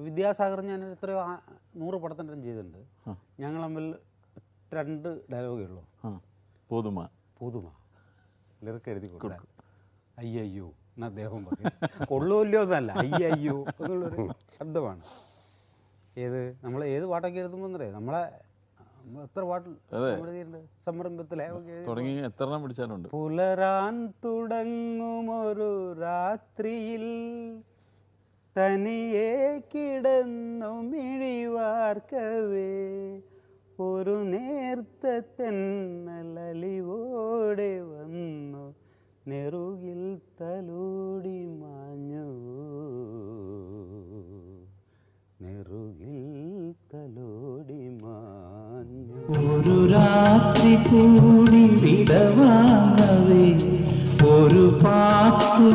വിദ്യാസാഗർ ഞാൻ എത്രയോ 100 പടത്തിൻ്റെ ചെയ്തിട്ടുണ്ട്. ഞങ്ങൾ തമ്മിൽ 2 ഡയലോഗേ ഉള്ളൂ. പുതുമ ലിറിക്ക് എഴുതി കൊടുക്കും. അയ്യോ എന്ന് അദ്ദേഹം പറയും. കൊള്ളുമല്ലോ എന്നല്ല, അയ്യോ എന്നുള്ളൊരു ശബ്ദമാണ്. നമ്മൾ ഏത് പാട്ടൊക്കെ എഴുതുമ്പോൾ എന്നറിയാം, നമ്മളെ എത്ര പാട്ട് സംരംഭത്തിലെ പുലരാൻ തുടങ്ങുമൊരു രാത്രിയിൽ തനിയെ കിടന്നു മിഴിവാർക്കവേ ഒരു നേർത്ത തെന്നലലിവോടെ വന്നു നെറുകിൽ തലോടി മാഞ്ഞു, നെറുകിൽ തലോടി മാഞ്ഞു. ഒരു രാത്രി കൂടി വിടവാങ്ങവേ ഒരു പാട്ടു